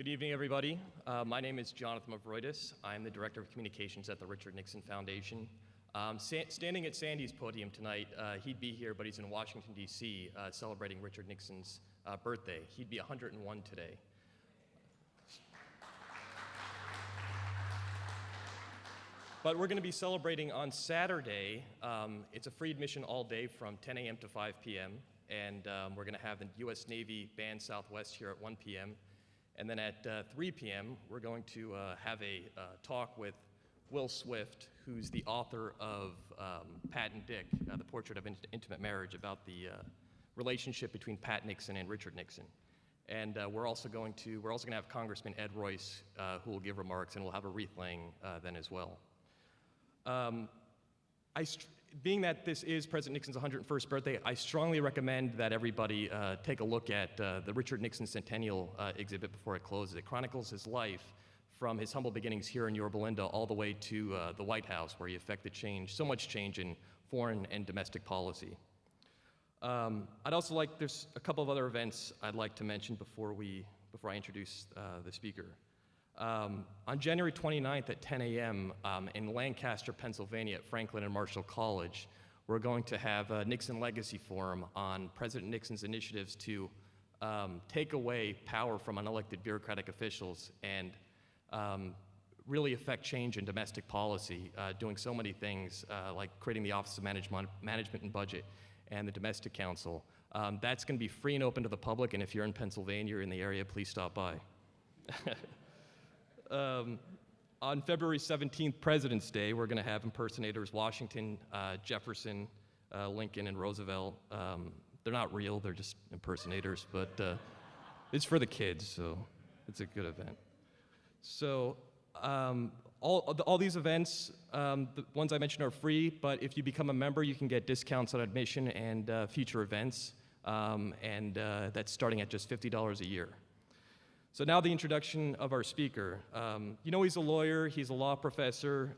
Good evening, everybody. My name is Jonathan Mavroidis. I'm the Director of Communications at the Richard Nixon Foundation. Standing at Sandy's podium tonight, he'd be here, but he's in Washington, D.C., celebrating Richard Nixon's birthday. He'd be 101 today. But we're going to be celebrating on Saturday. It's a free admission all day from 10 a.m. to 5 p.m. And we're going to have the U.S. Navy Band Southwest here at 1 p.m. And then at 3 p.m., we're going to have a talk with Will Swift, who's the author of Pat and Dick, The Portrait of Intimate Marriage, about the relationship between Pat Nixon and Richard Nixon. And we're also going to have Congressman Ed Royce, who will give remarks, and we'll have a wreath laying then as well. Being that this is President Nixon's 101st birthday, I strongly recommend that everybody take a look at the Richard Nixon Centennial exhibit before it closes. It chronicles his life from his humble beginnings here in Yorba Linda all the way to the White House, where he effected so much change in foreign and domestic policy. I'd also like, there's a couple of other events I'd like to mention before I introduce the speaker. On January 29th at 10 a.m. In Lancaster, Pennsylvania at Franklin and Marshall College, we're going to have a Nixon Legacy Forum on President Nixon's initiatives to take away power from unelected bureaucratic officials and really affect change in domestic policy, doing so many things like creating the Office of Management and Budget and the Domestic Council. That's going to be free and open to the public, and if you're in Pennsylvania or in the area, please stop by. On February 17th, President's Day, we're going to have impersonators Washington, Jefferson, Lincoln, and Roosevelt. They're not real, they're just impersonators, but it's for the kids, so it's a good event. So all these events, the ones I mentioned are free, but if you become a member, you can get discounts on admission and future events, and that's starting at just $50 a year. So now the introduction of our speaker. You know, he's a lawyer, he's a law professor,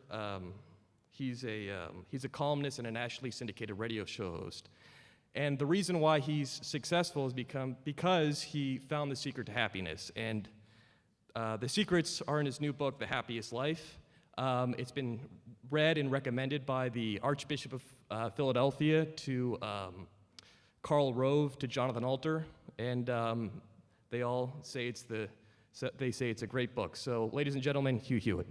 he's a columnist and a nationally syndicated radio show host. And the reason why he's successful is because he found the secret to happiness. And the secrets are in his new book, The Happiest Life. It's been read and recommended by the Archbishop of Philadelphia to Karl Rove to Jonathan Alter, and they all say it's a great book. So, ladies and gentlemen, Hugh Hewitt.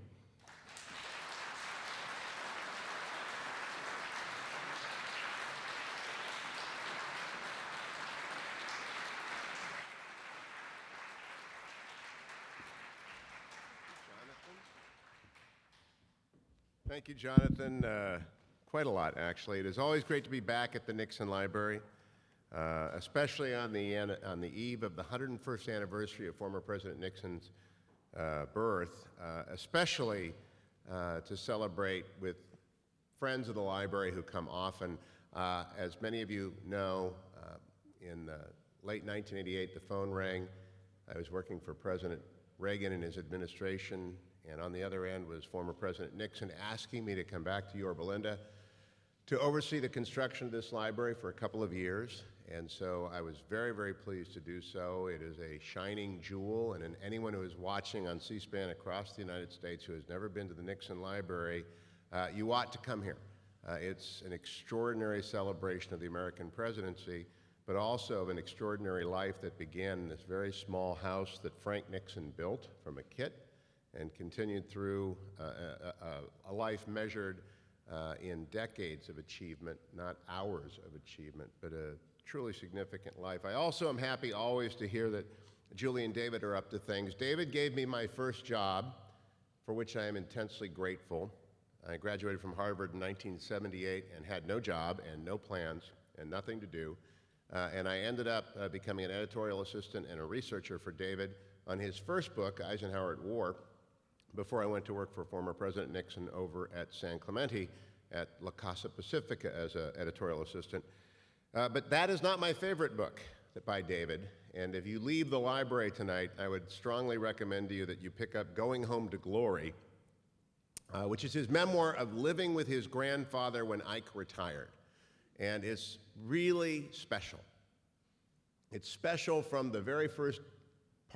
Thank you, Jonathan. Quite a lot, actually. It is always great to be back at the Nixon Library. Especially on the eve of the 101st anniversary of former President Nixon's birth, especially to celebrate with friends of the library who come often. As many of you know, in late 1988, the phone rang. I was working for President Reagan and his administration, and on the other end was former President Nixon asking me to come back to Yorba Linda to oversee the construction of this library for a couple of years. And so I was very, very pleased to do so. It is a shining jewel, and anyone who is watching on C-SPAN across the United States who has never been to the Nixon Library, you ought to come here. It's an extraordinary celebration of the American presidency, but also of an extraordinary life that began in this very small house that Frank Nixon built from a kit and continued through a life measured in decades of achievement, not hours of achievement, but a truly significant life. I also am happy always to hear that Julie and David are up to things. David gave me my first job, for which I am intensely grateful. I graduated from Harvard in 1978 and had no job and no plans and nothing to do. And I ended up becoming an editorial assistant and a researcher for David on his first book, Eisenhower at War, before I went to work for former President Nixon over at San Clemente at La Casa Pacifica as an editorial assistant. But that is not my favorite book by David, and if you leave the library tonight, I would strongly recommend to you that you pick up Going Home to Glory, which is his memoir of living with his grandfather when Ike retired. And it's really special. It's special from the very first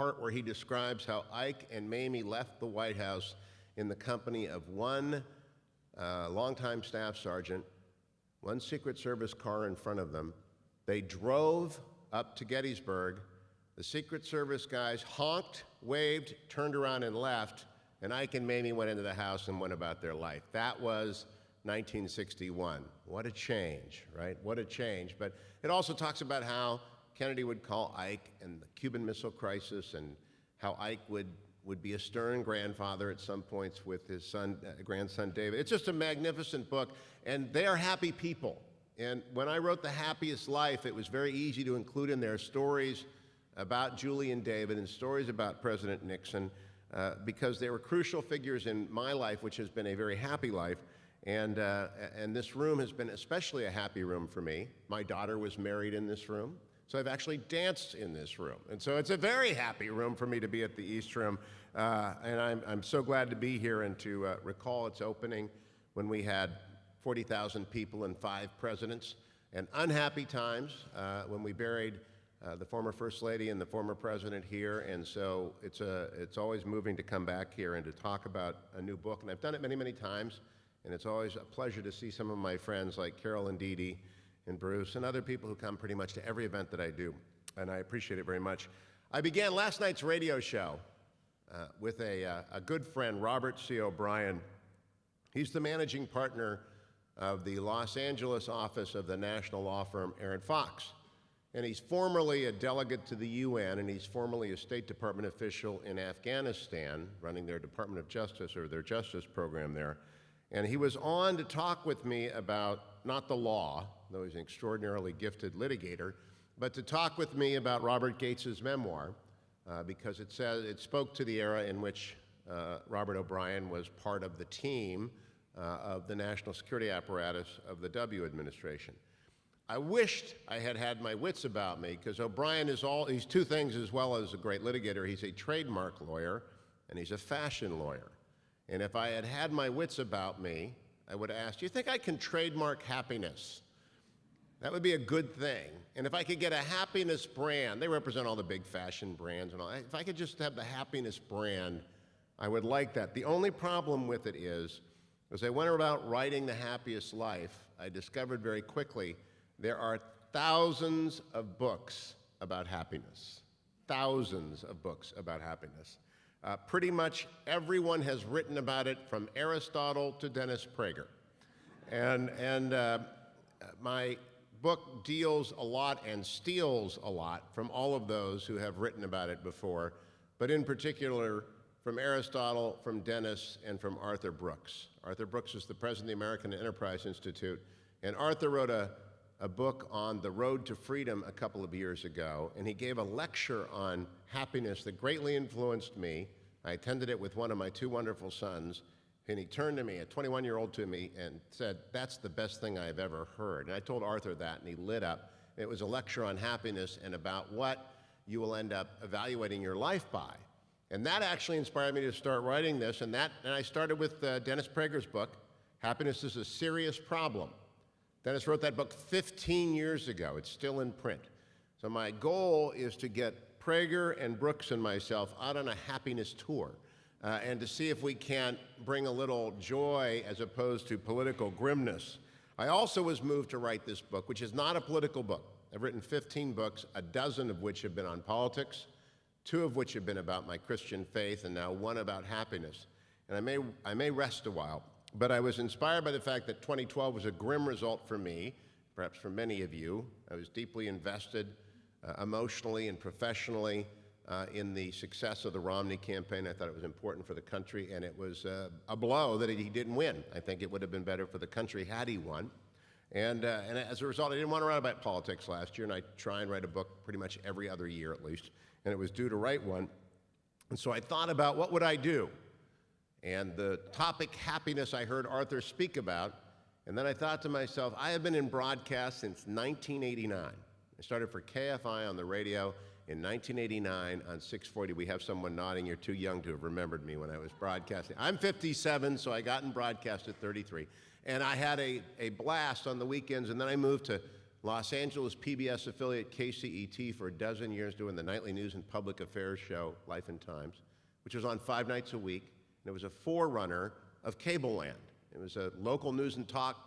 part where he describes how Ike and Mamie left the White House in the company of one longtime staff sergeant, one Secret Service car in front of them. They drove up to Gettysburg. The Secret Service guys honked, waved, turned around and left, and Ike and Mamie went into the house and went about their life. That was 1961. What a change, right? What a change. But it also talks about how Kennedy would call Ike and the Cuban Missile Crisis, and how Ike would be a stern grandfather at some points with his son, grandson David. It's just a magnificent book, and they are happy people. And when I wrote The Happiest Life, it was very easy to include in there stories about Julie and David and stories about President Nixon, because they were crucial figures in my life, which has been a very happy life. And this room has been especially a happy room for me. My daughter was married in this room, so I've actually danced in this room. And so it's a very happy room for me to be at the East Room. And I'm so glad to be here and to recall its opening when we had 40,000 people and 5 presidents, and unhappy times when we buried the former First Lady and the former President here. And so it's always moving to come back here and to talk about a new book. And I've done it many, many times. And it's always a pleasure to see some of my friends like Carol and Dee Dee and Bruce and other people who come pretty much to every event that I do. And I appreciate it very much. I began last night's radio show with a good friend, Robert C. O'Brien. He's the managing partner of the Los Angeles office of the national law firm Aaron Fox. And he's formerly a delegate to the UN, and he's formerly a State Department official in Afghanistan, running their Department of Justice, or their justice program there. And he was on to talk with me about, not the law, though he's an extraordinarily gifted litigator, but to talk with me about Robert Gates's memoir, because it spoke to the era in which Robert O'Brien was part of the team of the national security apparatus of the W administration. I wished I had had my wits about me, because O'Brien he's two things as well as a great litigator. He's a trademark lawyer, and he's a fashion lawyer. And if I had had my wits about me, I would have asked, do you think I can trademark happiness? That would be a good thing. And if I could get a happiness brand, they represent all the big fashion brands and all. If I could just have the happiness brand, I would like that. The only problem with it is, as I went about writing The Happiest Life, I discovered very quickly there are thousands of books about happiness. Thousands of books about happiness. Pretty much everyone has written about it, from Aristotle to Dennis Prager. And my book deals a lot and steals a lot from all of those who have written about it before, but in particular from Aristotle, from Dennis, and from Arthur Brooks. Arthur Brooks is the president of the American Enterprise Institute, and Arthur wrote a book on the road to freedom a couple of years ago, and he gave a lecture on happiness that greatly influenced me. I attended it with one of my 2 wonderful sons, and he turned to me, a 21-year-old to me, and said, "That's the best thing I've ever heard." And I told Arthur that, and he lit up. It was a lecture on happiness and about what you will end up evaluating your life by. And that actually inspired me to start writing this, and I started with Dennis Prager's book, Happiness is a Serious Problem. Dennis wrote that book 15 years ago. It's still in print. So my goal is to get Prager and Brooks and myself out on a happiness tour, and to see if we can't bring a little joy as opposed to political grimness. I also was moved to write this book, which is not a political book. I've written 15 books, a dozen of which have been on politics, 2 of which have been about my Christian faith, and now 1 about happiness. And I may rest a while. But I was inspired by the fact that 2012 was a grim result for me, perhaps for many of you. I was deeply invested emotionally and professionally in the success of the Romney campaign. I thought it was important for the country, and it was a blow that he didn't win. I think it would have been better for the country had he won. And as a result, I didn't want to write about politics last year, and I try and write a book pretty much every other year at least, and it was due to write one. And so I thought about, what would I do? And the topic happiness I heard Arthur speak about, and then I thought to myself, I have been in broadcast since 1989. I started for KFI on the radio in 1989 on 640. We have someone nodding. You're too young to have remembered me when I was broadcasting. I'm 57, so I got in broadcast at 33. And I had a blast on the weekends, and then I moved to Los Angeles PBS affiliate KCET for a dozen years doing the nightly news and public affairs show, Life and Times, which was on 5 nights a week, and it was a forerunner of Cable Land. It was a local news and talk,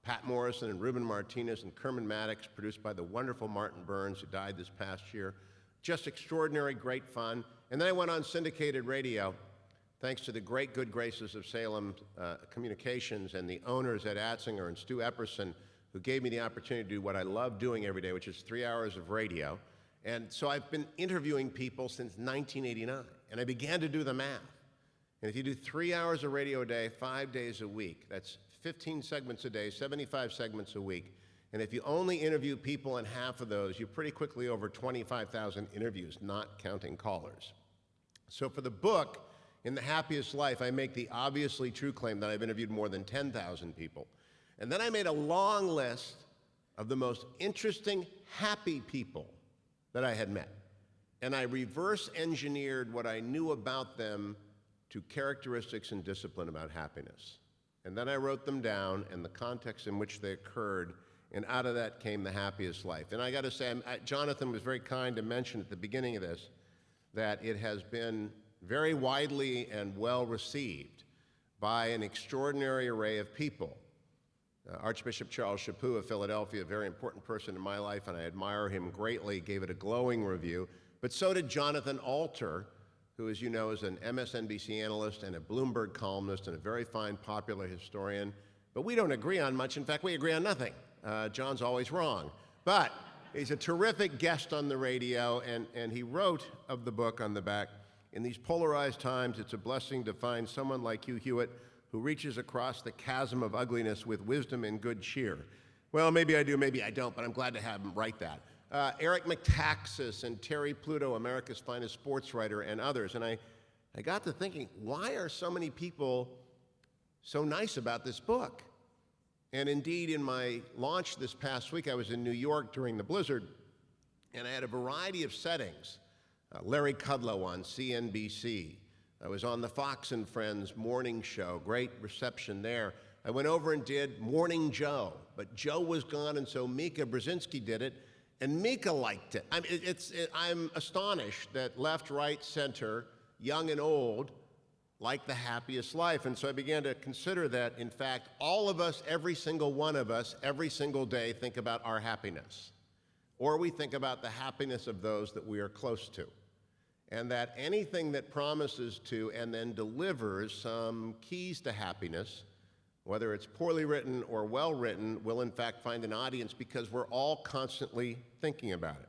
Pat Morrison and Ruben Martinez and Kerman Maddox, produced by the wonderful Martin Burns, who died this past year. Just extraordinary, great fun. And then I went on syndicated radio, thanks to the great good graces of Salem Communications and the owners, Ed Atzinger and Stu Epperson, who gave me the opportunity to do what I love doing every day, which is 3 hours of radio. And so I've been interviewing people since 1989, and I began to do the math. And if you do 3 hours of radio a day, 5 days a week, that's 15 segments a day, 75 segments a week. And if you only interview people in half of those, you're pretty quickly over 25,000 interviews, not counting callers. So for the book, In the Happiest Life, I make the obviously true claim that I've interviewed more than 10,000 people. And then I made a long list of the most interesting, happy people that I had met. And I reverse engineered what I knew about them to characteristics and discipline about happiness. And then I wrote them down and the context in which they occurred, and out of that came The Happiest Life. And I got to say, Jonathan was very kind to mention at the beginning of this that it has been very widely and well received by an extraordinary array of people. Archbishop Charles Chaput of Philadelphia, a very important person in my life, and I admire him greatly, gave it a glowing review. But so did Jonathan Alter, who, as you know, is an MSNBC analyst and a Bloomberg columnist and a very fine popular historian. But we don't agree on much. In fact, we agree on nothing. John's always wrong. But he's a terrific guest on the radio, and he wrote of the book on the back, "In these polarized times, it's a blessing to find someone like Hugh Hewitt who reaches across the chasm of ugliness with wisdom and good cheer." Well, maybe I do, maybe I don't, but I'm glad to have him write that. Eric Metaxas and Terry Pluto, America's finest sports writer, and others. And I got to thinking, why are so many people so nice about this book? And indeed, in my launch this past week, I was in New York during the blizzard, and I had a variety of settings. Larry Kudlow on CNBC. I was on the Fox and Friends morning show, great reception there. I went over and did Morning Joe, but Joe was gone, and so Mika Brzezinski did it, and Mika liked it. I'm astonished that left, right, center, young and old, like The Happiest Life. And so I began to consider that, in fact, all of us, every single one of us, every single day think about our happiness. Or we think about the happiness of those that we are close to. And that anything that promises to and then delivers some keys to happiness, whether it's poorly written or well written, will in fact find an audience because we're all constantly thinking about it.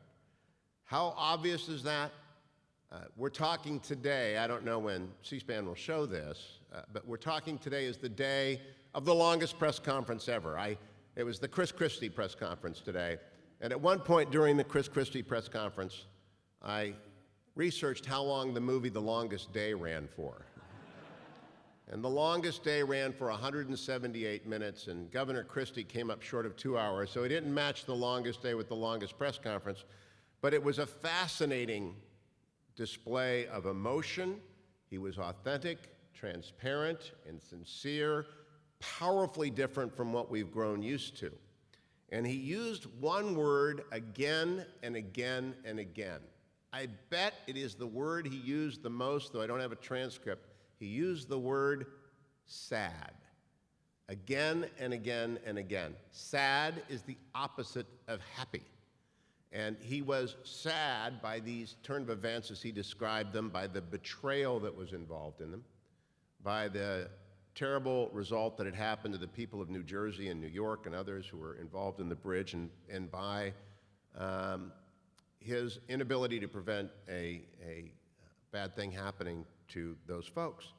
How obvious is that? We're talking today, I don't know when C-SPAN will show this, but we're talking today is the day of the longest press conference ever. It was the Chris Christie press conference today. And at one point during the Chris Christie press conference, I researched how long the movie The Longest Day ran for. And The Longest Day ran for 178 minutes, and Governor Christie came up short of 2 hours, so he didn't match The Longest Day with the longest press conference. But it was a fascinating display of emotion. He was authentic, transparent, and sincere, powerfully different from what we've grown used to. And he used one word again and again and again. I bet it is the word he used the most, though I don't have a transcript. He used the word sad. Again and again and again. Sad is the opposite of happy. And he was sad by these turn of events as he described them, by the betrayal that was involved in them, by the terrible result that had happened to the people of New Jersey and New York and others who were involved in the bridge, and by his inability to prevent a bad thing happening to those folks.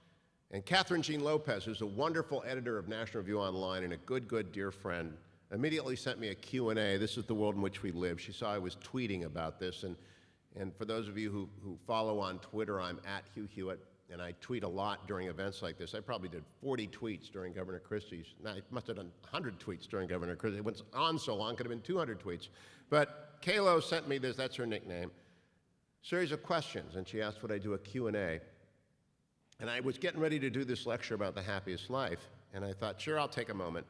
And Catherine Jean Lopez, who's a wonderful editor of National Review Online and a good dear friend, immediately sent me a Q&A. This is the world in which we live. She saw I was tweeting about this. And for those of you who follow on Twitter, I'm at Hugh Hewitt, and I tweet a lot during events like this. I probably did 40 tweets during Governor Christie's. No, I must have done 100 tweets during Governor Christie. It went on so long, could have been 200 tweets. But Kalo sent me this, that's her nickname, series of questions, and she asked would I do a Q&A. And I was getting ready to do this lecture about The Happiest Life, and I thought, sure, I'll take a moment.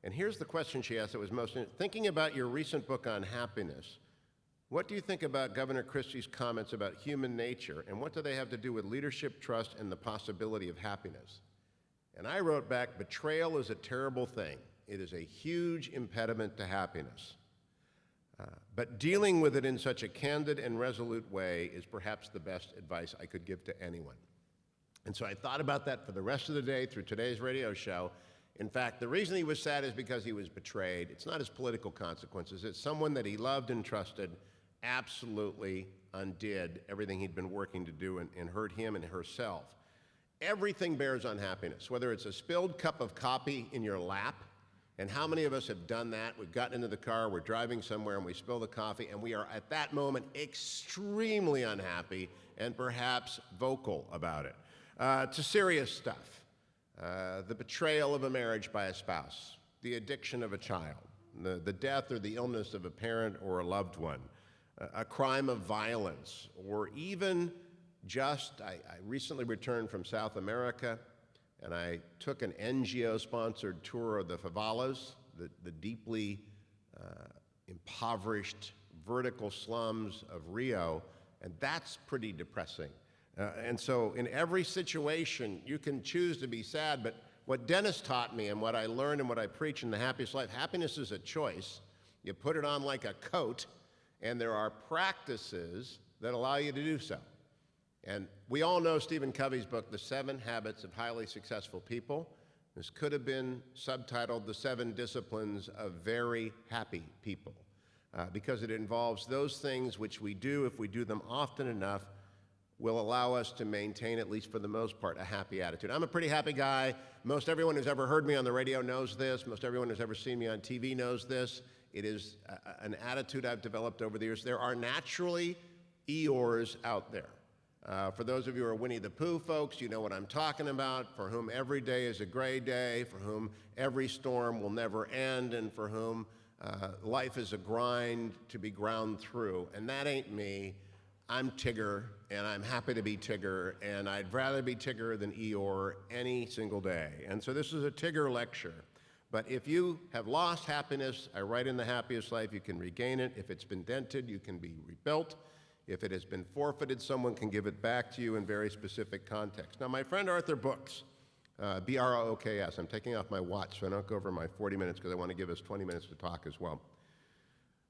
And here's the question she asked that was most interesting. Thinking about your recent book on happiness, what do you think about Governor Christie's comments about human nature, and what do they have to do with leadership, trust, and the possibility of happiness? And I wrote back, betrayal is a terrible thing. It is a huge impediment to happiness. But dealing with it in such a candid and resolute way is perhaps the best advice I could give to anyone. And so I thought about that for the rest of the day through today's radio show. In fact, the reason he was sad is because he was betrayed. It's not his political consequences. It's someone that he loved and trusted absolutely undid everything he'd been working to do and hurt him and herself. Everything bears on happiness, whether it's a spilled cup of coffee in your lap, and how many of us have done that? We've gotten into the car, we're driving somewhere, and we spill the coffee, and we are at that moment extremely unhappy and perhaps vocal about it. To serious stuff, the betrayal of a marriage by a spouse, the addiction of a child, the death or the illness of a parent or a loved one, a crime of violence, or even just, I recently returned from South America, and I took an NGO-sponsored tour of the favelas, the deeply impoverished vertical slums of Rio, and that's pretty depressing. And so in every situation, you can choose to be sad, but what Dennis taught me and what I learned and what I preach in The Happiest Life, happiness is a choice. You put it on like a coat, and there are practices that allow you to do so. And we all know Stephen Covey's book, The 7 Habits of Highly Successful People. This could have been subtitled The 7 Disciplines of Very Happy People, because it involves those things which we do, if we do them often enough, will allow us to maintain, at least for the most part, a happy attitude. I'm a pretty happy guy. Most everyone who's ever heard me on the radio knows this. Most everyone who's ever seen me on TV knows this. It is an attitude I've developed over the years. There are naturally Eeyores out there. For those of you who are Winnie the Pooh folks, you know what I'm talking about, for whom every day is a gray day, for whom every storm will never end, and for whom life is a grind to be ground through. And that ain't me. I'm Tigger, and I'm happy to be Tigger, and I'd rather be Tigger than Eeyore any single day. And so this is a Tigger lecture. But if you have lost happiness, I write in The Happiest Life, you can regain it. If it's been dented, you can be rebuilt. If it has been forfeited, someone can give it back to you in very specific context. Now, my friend Arthur Brooks, B-R-O-O-K-S, I'm taking off my watch so I don't go over my 40 minutes because I want to give us 20 minutes to talk as well.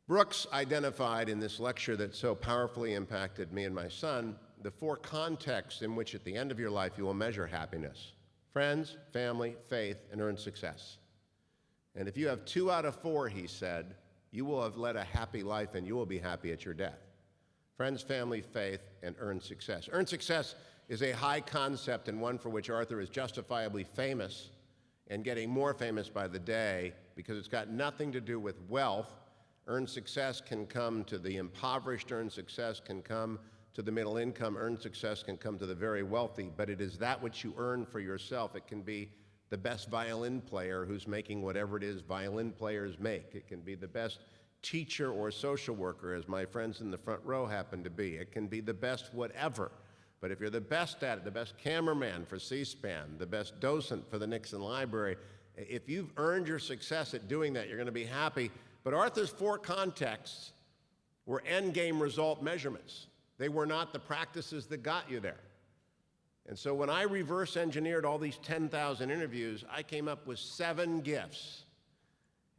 Brooks identified in this lecture that so powerfully impacted me and my son the 4 contexts in which at the end of your life you will measure happiness: friends, family, faith, and earned success. And if you have 2 out of 4, he said, you will have led a happy life and you will be happy at your death. Friends, family, faith, and earned success. Earned success is a high concept and one for which Arthur is justifiably famous and getting more famous by the day because it's got nothing to do with wealth. Earned success can come to the impoverished, earned success can come to the middle income, earned success can come to the very wealthy, but it is that which you earn for yourself. It can be the best violin player who's making whatever it is violin players make. It can be the best teacher or social worker, as my friends in the front row happen to be. It can be the best whatever. But if you're the best at it, the best cameraman for C-SPAN, the best docent for the Nixon Library, if you've earned your success at doing that, you're going to be happy. But Arthur's 4 contexts were endgame result measurements. They were not the practices that got you there. And so when I reverse engineered all these 10,000 interviews, I came up with 7 gifts.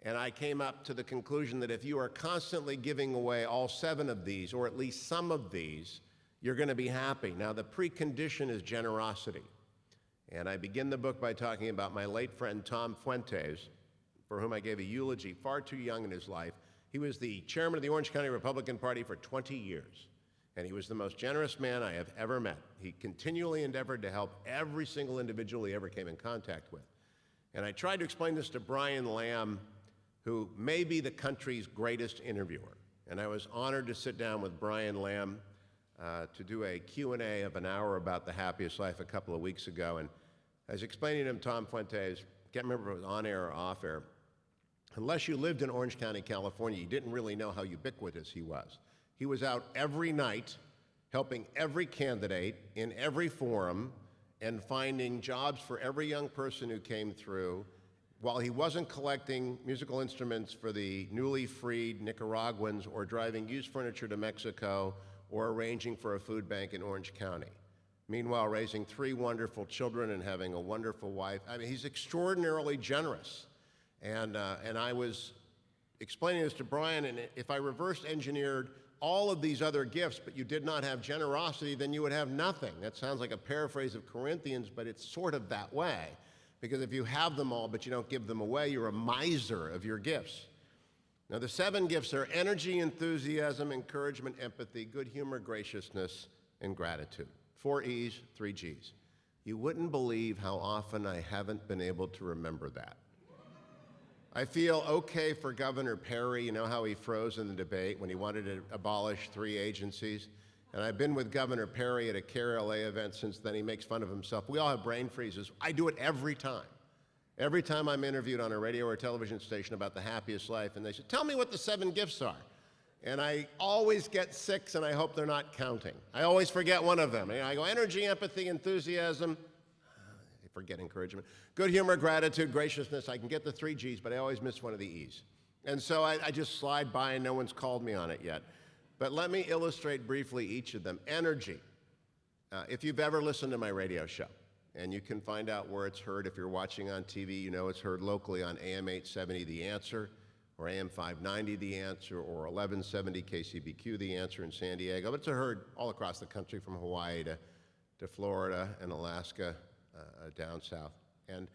And I came up to the conclusion that if you are constantly giving away all 7 of these, or at least some of these, you're going to be happy. Now, the precondition is generosity. And I begin the book by talking about my late friend Tom Fuentes, for whom I gave a eulogy far too young in his life. He was the chairman of the Orange County Republican Party for 20 years. And he was the most generous man I have ever met. He continually endeavored to help every single individual he ever came in contact with. And I tried to explain this to Brian Lamb, who may be the country's greatest interviewer. And I was honored to sit down with Brian Lamb to do a Q&A of an hour about The Happiest Life a couple of weeks ago. And I was explaining to him, Tom Fuentes, can't remember if it was on air or off air, unless you lived in Orange County, California, you didn't really know how ubiquitous he was. He was out every night helping every candidate in every forum and finding jobs for every young person who came through, while he wasn't collecting musical instruments for the newly freed Nicaraguans or driving used furniture to Mexico or arranging for a food bank in Orange County. Meanwhile, raising 3 wonderful children and having a wonderful wife. I mean, he's extraordinarily generous. And I was explaining this to Brian, and if I reverse engineered all of these other gifts, but you did not have generosity, then you would have nothing. That sounds like a paraphrase of Corinthians, but it's sort of that way. Because if you have them all, but you don't give them away, you're a miser of your gifts. Now, the 7 gifts are energy, enthusiasm, encouragement, empathy, good humor, graciousness, and gratitude. 4 E's, 3 G's. You wouldn't believe how often I haven't been able to remember that. I feel okay for Governor Perry. You know how he froze in the debate when he wanted to abolish 3 agencies? And I've been with Governor Perry at a CARE LA event since then. He makes fun of himself. We all have brain freezes. I do it every time. Every time I'm interviewed on a radio or a television station about the happiest life, and they say, tell me what the 7 gifts are. And I always get 6, and I hope they're not counting. I always forget one of them. And I go, energy, empathy, enthusiasm. I forget encouragement. Good humor, gratitude, graciousness. I can get the 3 G's, but I always miss one of the E's. And so I just slide by, and no one's called me on it yet. But let me illustrate briefly each of them. Energy. If you've ever listened to my radio show, and you can find out where it's heard. If you're watching on TV, you know it's heard locally on AM 870, The Answer, or AM 590, The Answer, or 1170 KCBQ, The Answer in San Diego. But it's heard all across the country from Hawaii to Florida and Alaska down south. And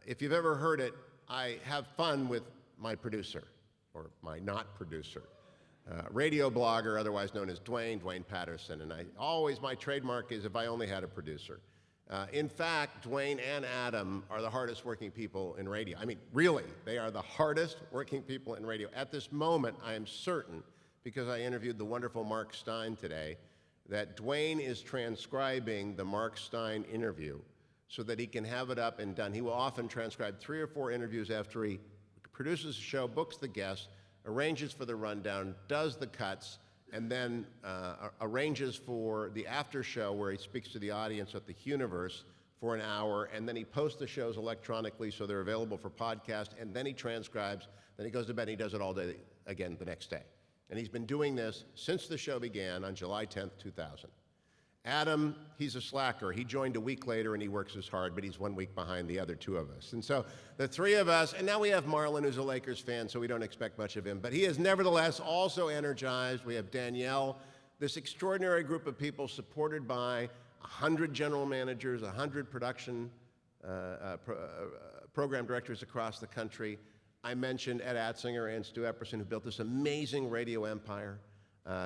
if you've ever heard it, I have fun with my producer, or my not producer. Radio blogger, otherwise known as Dwayne Patterson. And my trademark is if I only had a producer. In fact, Dwayne and Adam are the hardest working people in radio. I mean, really, they are the hardest working people in radio. At this moment, I am certain, because I interviewed the wonderful Mark Stein today, that Dwayne is transcribing the Mark Stein interview so that he can have it up and done. He will often transcribe 3 or 4 interviews after he produces a show, books the guests, arranges for the rundown, does the cuts, and then arranges for the after show where he speaks to the audience at the Huniverse for an hour, and then he posts the shows electronically so they're available for podcast, and then he transcribes, then he goes to bed and he does it all day again the next day. And he's been doing this since the show began on July 10th, 2000. Adam, he's a slacker. He joined a week later and he works as hard, but he's 1 week behind the other 2 of us. And so the 3 of us, and now we have Marlon, who's a Lakers fan, so we don't expect much of him, but he is nevertheless also energized. We have Danielle, this extraordinary group of people supported by 100 general managers, 100 production program directors across the country. I mentioned Ed Atzinger and Stu Epperson, who built this amazing radio empire.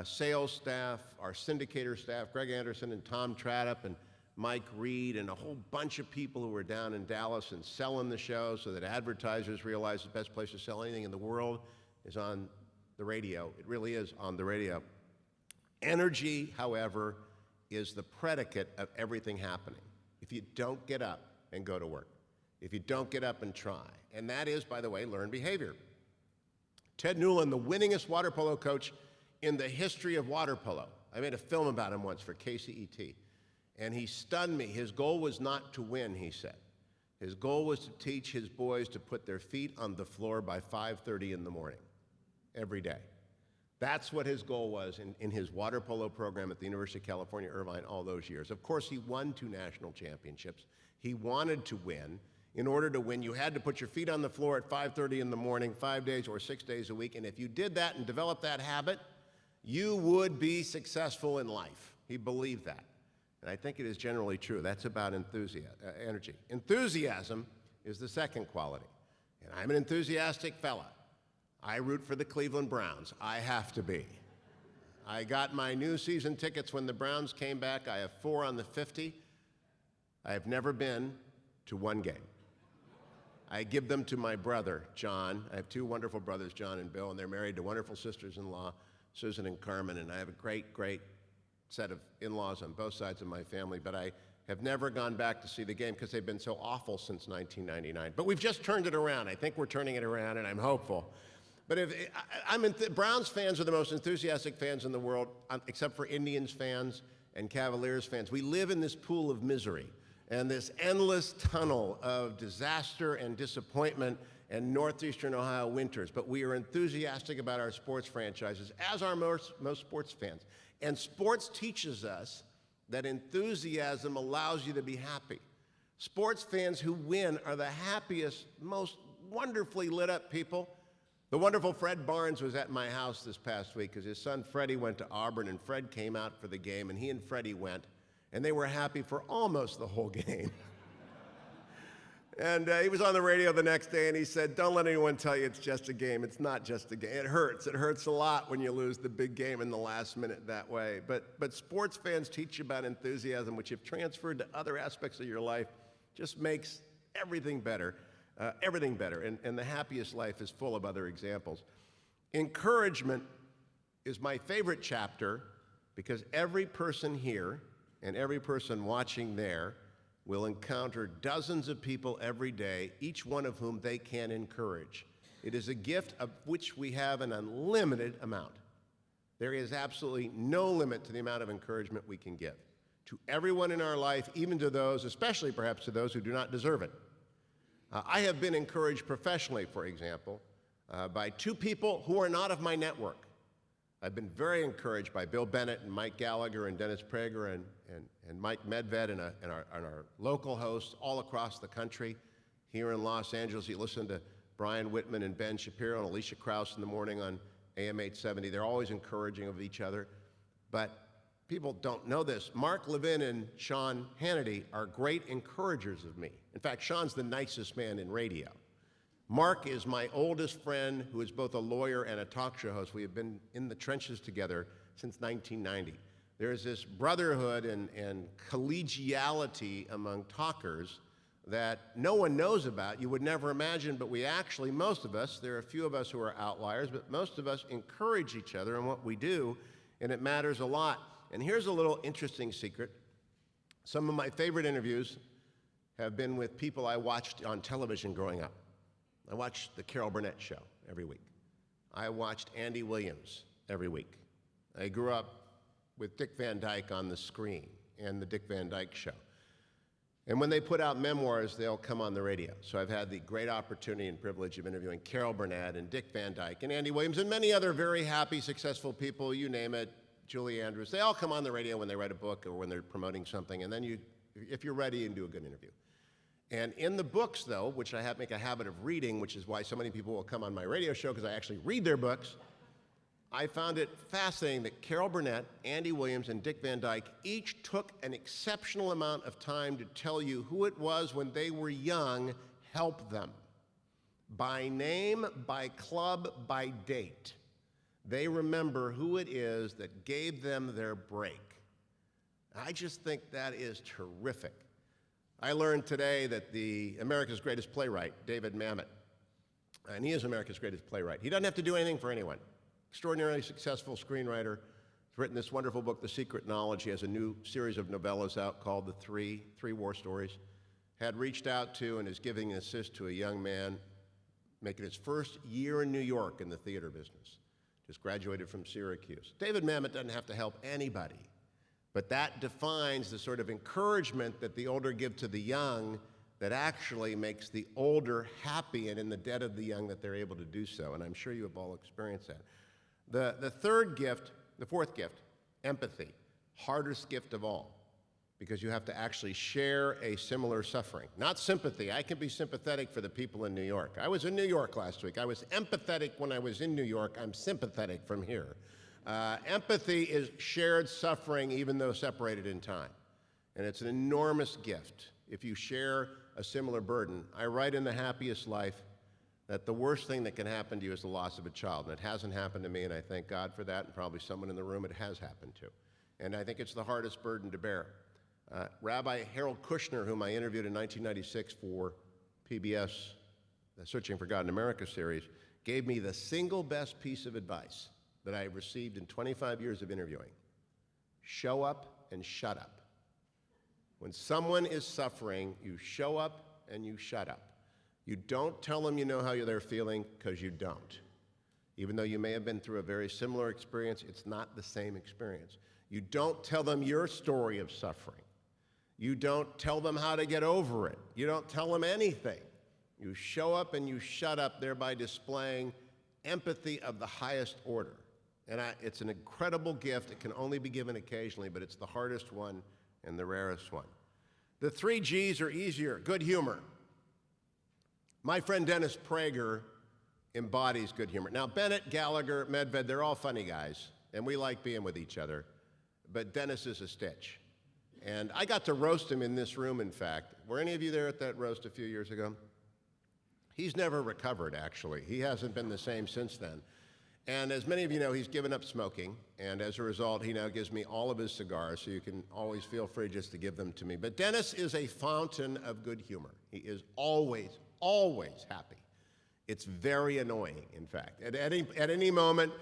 Sales staff, our syndicator staff, Greg Anderson and Tom Tradup and Mike Reed, and a whole bunch of people who were down in Dallas and selling the show so that advertisers realize the best place to sell anything in the world is on the radio. It really is on the radio. Energy, however, is the predicate of everything happening. If you don't get up and go to work, if you don't get up and try, and that is, by the way, learned behavior. Ted Newland, the winningest water polo coach in the history of water polo. I made a film about him once for KCET, and he stunned me. His goal was not to win, he said. His goal was to teach his boys to put their feet on the floor by 5:30 in the morning, every day. That's what his goal was in his water polo program at the University of California, Irvine, all those years. Of course, he won 2 national championships. He wanted to win. In order to win, you had to put your feet on the floor at 5:30 in the morning, 5 days or 6 days a week, and if you did that and developed that habit, you would be successful in life. He believed that. And I think it is generally true. That's about energy. Enthusiasm is the second quality. And I'm an enthusiastic fella. I root for the Cleveland Browns. I have to be. I got my new season tickets when the Browns came back. I have 4 on the 50. I have never been to 1 game. I give them to my brother, John. I have 2 wonderful brothers, John and Bill, and they're married to wonderful sisters-in-law, Susan and Carmen, and I have a great, great set of in-laws on both sides of my family, but I have never gone back to see the game because they've been so awful since 1999. But we've just turned it around. I think we're turning it around, and I'm hopeful. But Browns fans are the most enthusiastic fans in the world, except for Indians fans and Cavaliers fans. We live in this pool of misery. and this endless tunnel of disaster and disappointment and northeastern Ohio winters. But we are enthusiastic about our sports franchises, as are most sports fans. And sports teaches us that enthusiasm allows you to be happy. Sports fans who win are the happiest, most wonderfully lit up people. The wonderful Fred Barnes was at my house this past week because his son Freddie went to Auburn, and Fred came out for the game, and he and Freddie went, and they were happy for almost the whole game. And he was on the radio the next day, and he said, "Don't let anyone tell you it's just a game. It's not just a game. It hurts. It hurts a lot when you lose the big game in the last minute that way." But sports fans teach you about enthusiasm, which if transferred to other aspects of your life, just makes everything better. And the Happiest Life is full of other examples. Encouragement is my favorite chapter because every person here and every person watching there will encounter dozens of people every day, each one of whom they can encourage. It is a gift of which we have an unlimited amount. There is absolutely no limit to the amount of encouragement we can give to everyone in our life, even to those, especially perhaps to those who do not deserve it. I have been encouraged professionally, for example, by two people who are not of my network. I've been very encouraged by Bill Bennett and Mike Gallagher and Dennis Prager and Mike Medved and our local hosts all across the country. Here in Los Angeles, you listen to Brian Whitman and Ben Shapiro and Alicia Krause in the morning on AM 870. They're always encouraging of each other. But people don't know this. Mark Levin and Sean Hannity are great encouragers of me. In fact, Sean's the nicest man in radio. Mark is my oldest friend who is both a lawyer and a talk show host. We have been in the trenches together since 1990. There is this brotherhood and collegiality among talkers that no one knows about. You would never imagine, but we actually, most of us, there are a few of us who are outliers, but most of us encourage each other in what we do, and it matters a lot. And here's a little interesting secret. Some of my favorite interviews have been with people I watched on television growing up. I watched the Carol Burnett show every week. I watched Andy Williams every week. I grew up with Dick Van Dyke on the screen and the Dick Van Dyke show. And when they put out memoirs, they'll come on the radio. So I've had the great opportunity and privilege of interviewing Carol Burnett and Dick Van Dyke and Andy Williams and many other very happy, successful people, you name it, Julie Andrews. They all come on the radio when they write a book or when they're promoting something, and then you, if you're ready, you can do a good interview. And in the books, though, which I make a habit of reading, which is why so many people will come on my radio show, because I actually read their books, I found it fascinating that Carol Burnett, Andy Williams, and Dick Van Dyke each took an exceptional amount of time to tell you who it was when they were young helped them. By name, by club, by date. They remember who it is that gave them their break. I just think that is terrific. I learned today that the America's greatest playwright, David Mamet, and he is America's greatest playwright. He doesn't have to do anything for anyone. Extraordinarily successful screenwriter. He's written this wonderful book, The Secret Knowledge. He has a new series of novellas out called The Three War Stories. Had reached out to and is giving an assist to a young man making his first year in New York in the theater business. Just graduated from Syracuse. David Mamet doesn't have to help anybody. But that defines the sort of encouragement that the older give to the young that actually makes the older happy and in the debt of the young that they're able to do so. And I'm sure you have all experienced that. The fourth gift, empathy, hardest gift of all, because you have to actually share a similar suffering. Not sympathy. I can be sympathetic for the people in New York. I was in New York last week. I was empathetic when I was in New York. I'm sympathetic from here. Empathy is shared suffering, even though separated in time. And it's an enormous gift if you share a similar burden. I write in The Happiest Life that the worst thing that can happen to you is the loss of a child. And it hasn't happened to me, and I thank God for that, and probably someone in the room it has happened to. And I think it's the hardest burden to bear. Rabbi Harold Kushner, whom I interviewed in 1996 for PBS, the Searching for God in America series, gave me the single best piece of advice that I received in 25 years of interviewing. Show up and shut up. When someone is suffering, you show up and you shut up. You don't tell them you know how they're feeling, because you don't. Even though you may have been through a very similar experience, it's not the same experience. You don't tell them your story of suffering. You don't tell them how to get over it. You don't tell them anything. You show up and you shut up, thereby displaying empathy of the highest order. And it's an incredible gift. It can only be given occasionally, but it's the hardest one and the rarest one. The 3 G's are easier. Good humor. My friend Dennis Prager embodies good humor. Now, Bennett, Gallagher, Medved, they're all funny guys, and we like being with each other, but Dennis is a stitch. And I got to roast him in this room, in fact. Were any of you there at that roast a few years ago? He's never recovered, actually. He hasn't been the same since then. And as many of you know, he's given up smoking, and as a result, he now gives me all of his cigars, so you can always feel free just to give them to me. But Dennis is a fountain of good humor. He is always, always happy. It's very annoying, in fact. At any moment,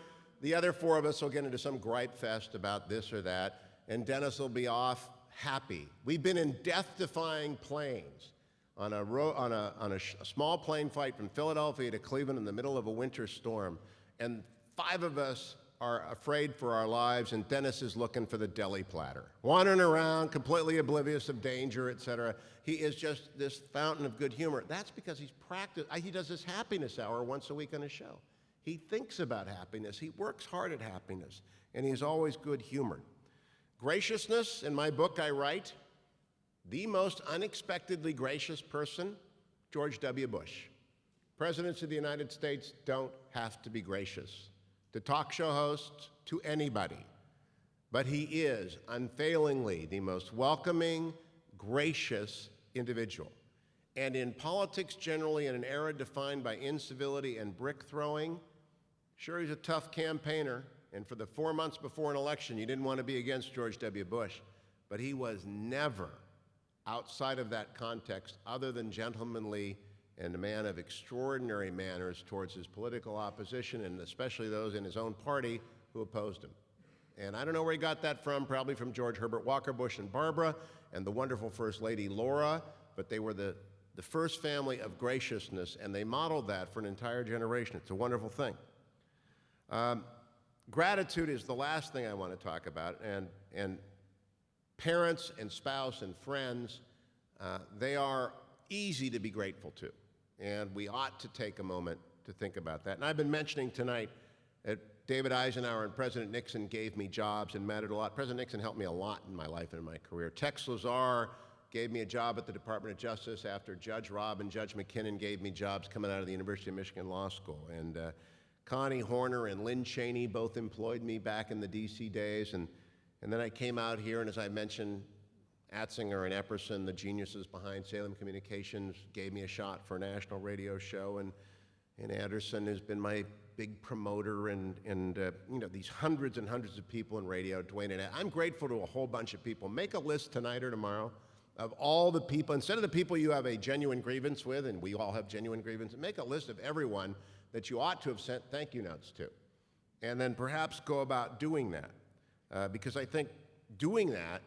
the other 4 of us will get into some gripe fest about this or that, and Dennis will be off happy. We've been in death-defying planes on a small plane flight from Philadelphia to Cleveland in the middle of a winter storm, and 5 of us are afraid for our lives, and Dennis is looking for the deli platter, wandering around, completely oblivious of danger, etc. He is just this fountain of good humor. That's because he does this happiness hour once a week on his show. He thinks about happiness. He works hard at happiness, and he's always good-humored. Graciousness, in my book I write, the most unexpectedly gracious person, George W. Bush. Presidents of the United States don't have to be gracious to talk show hosts, to anybody. But he is unfailingly the most welcoming, gracious individual. And in politics generally, in an era defined by incivility and brick throwing, sure, he's a tough campaigner. And for the 4 months before an election, you didn't want to be against George W. Bush. But he was never outside of that context other than gentlemanly and a man of extraordinary manners towards his political opposition, and especially those in his own party who opposed him. And I don't know where he got that from, probably from George Herbert Walker Bush and Barbara and the wonderful First Lady Laura, but they were the first family of graciousness, and they modeled that for an entire generation. It's a wonderful thing. Gratitude is the last thing I want to talk about, and parents and spouse and friends, they are easy to be grateful to, and we ought to take a moment to think about that. And I've been mentioning tonight that David Eisenhower and President Nixon gave me jobs and mattered a lot. President Nixon helped me a lot in my life and in my career. Tex Lazar gave me a job at the Department of Justice after Judge Robb and Judge McKinnon gave me jobs coming out of the University of Michigan Law School. And Connie Horner and Lynn Cheney both employed me back in the DC days. And then I came out here, and as I mentioned, Atzinger and Epperson, the geniuses behind Salem Communications, gave me a shot for a national radio show, and Anderson has been my big promoter, and you know, these hundreds and hundreds of people in radio, Dwayne and Ed. I'm grateful to a whole bunch of people. Make a list tonight or tomorrow of all the people, instead of the people you have a genuine grievance with, and we all have genuine grievances, make a list of everyone that you ought to have sent thank you notes to. And then perhaps go about doing that, because I think doing that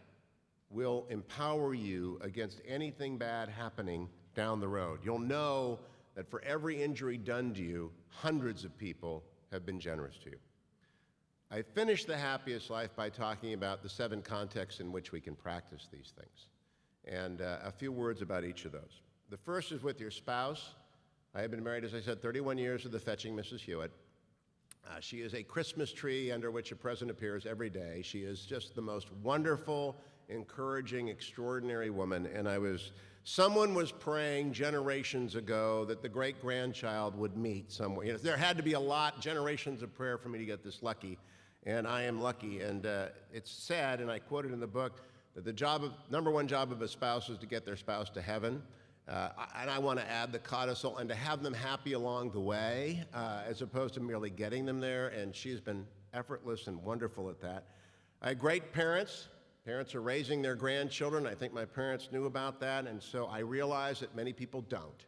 will empower you against anything bad happening down the road. You'll know that for every injury done to you, hundreds of people have been generous to you. I finished The Happiest Life by talking about the 7 contexts in which we can practice these things, and a few words about each of those. The first is with your spouse. I have been married, as I said, 31 years to the fetching Mrs. Hewitt. She is a Christmas tree under which a present appears every day. She is just the most wonderful, encouraging, extraordinary woman, and someone was praying generations ago that the great-grandchild would meet somewhere. You know, there had to be generations of prayer for me to get this lucky, and I am lucky. And it's sad, and I quoted in the book, that the number one job of a spouse is to get their spouse to heaven. And I want to add the codicil, and to have them happy along the way, as opposed to merely getting them there, and she's been effortless and wonderful at that. I had great parents. Parents are raising their grandchildren. I think my parents knew about that, and so I realize that many people don't.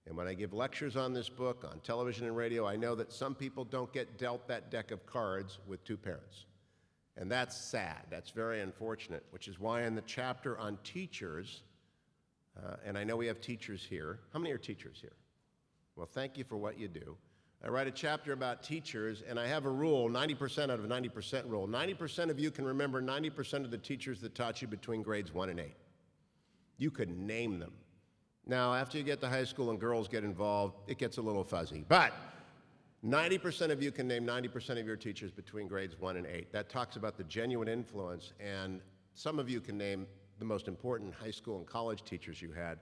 And when I give lectures on this book, on television and radio, I know that some people don't get dealt that deck of cards with 2 parents. And that's sad. That's very unfortunate, which is why in the chapter on teachers, and I know we have teachers here. How many are teachers here? Well, thank you for what you do. I write a chapter about teachers, and I have a rule, 90% out of 90% rule. 90% of you can remember 90% of the teachers that taught you between grades 1 and 8. You could name them. Now, after you get to high school and girls get involved, it gets a little fuzzy. But 90% of you can name 90% of your teachers between grades 1 and 8. That talks about the genuine influence, and some of you can name the most important high school and college teachers you had.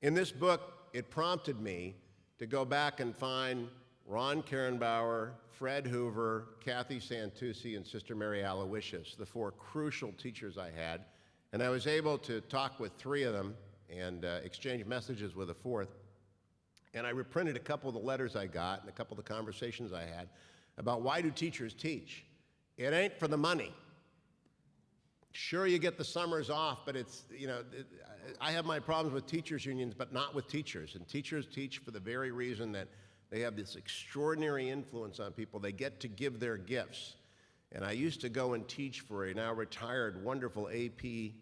In this book, it prompted me to go back and find Ron Karenbauer, Fred Hoover, Kathy Santucci, and Sister Mary Aloysius, the 4 crucial teachers I had. And I was able to talk with 3 of them and exchange messages with a 4th. And I reprinted a couple of the letters I got and a couple of the conversations I had about why do teachers teach. It ain't for the money. Sure, you get the summers off, but it's, I have my problems with teachers' unions, but not with teachers. And teachers teach for the very reason that they have this extraordinary influence on people. They get to give their gifts. And I used to go and teach for a now retired, wonderful AP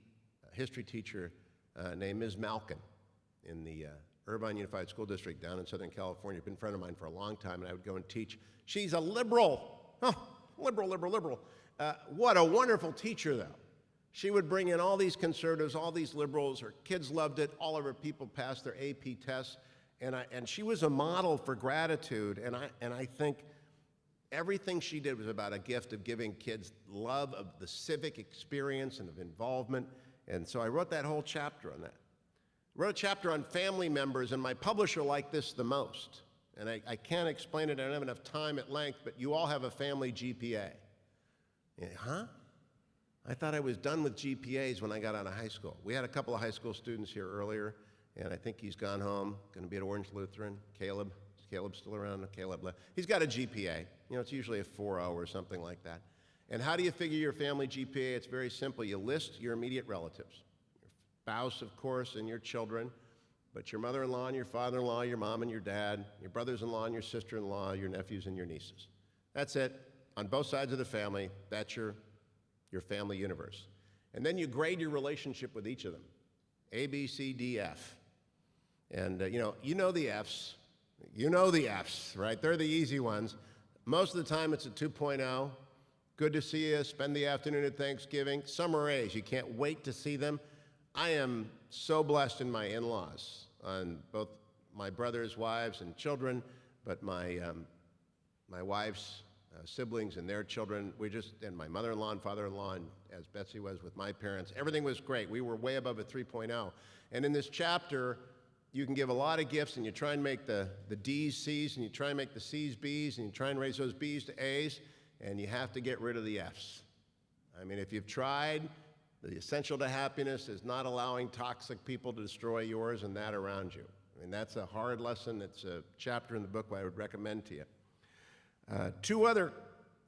history teacher named Ms. Malkin in the Irvine Unified School District down in Southern California. Been a friend of mine for a long time, and I would go and teach. She's a liberal. Oh, liberal. What a wonderful teacher, though. She would bring in all these conservatives, all these liberals. Her kids loved it. All of her people passed their AP tests. And she was a model for gratitude. And I think everything she did was about a gift of giving kids love of the civic experience and of involvement. And so I wrote that whole chapter on that. I wrote a chapter on family members, and my publisher liked this the most. And I can't explain it, I don't have enough time at length, but you all have a family GPA. Yeah, huh? I thought I was done with GPAs when I got out of high school. We had a couple of high school students here earlier, and I think he's gone home, going to be at Orange Lutheran. Caleb. Is Caleb still around? No, Caleb left. He's got a GPA. It's usually a 4.0 or something like that. And how do you figure your family GPA? It's very simple. You list your immediate relatives. Your spouse, of course, and your children, but your mother-in-law and your father-in-law, your mom and your dad, your brothers-in-law and your sister-in-law, your nephews and your nieces. That's it. On both sides of the family, that's your family universe. And then you grade your relationship with each of them. A, B, C, D, F. And you know the Fs. You know the Fs, right? They're the easy ones. Most of the time it's a 2.0. Good to see you. Spend the afternoon at Thanksgiving. Some are A's. You can't wait to see them. I am so blessed in my in-laws, on both my brother's wives and children, but my wife's siblings and their children. And my mother-in-law and father-in-law, and as Betsy was with my parents, everything was great. We were way above a 3.0. And in this chapter, you can give a lot of gifts, and you try and make the D's C's, and you try and make the C's B's, and you try and raise those B's to A's, and you have to get rid of the F's. I mean, if you've tried, the essential to happiness is not allowing toxic people to destroy yours and that around you. I mean, that's a hard lesson. It's a chapter in the book I would recommend to you. 2 other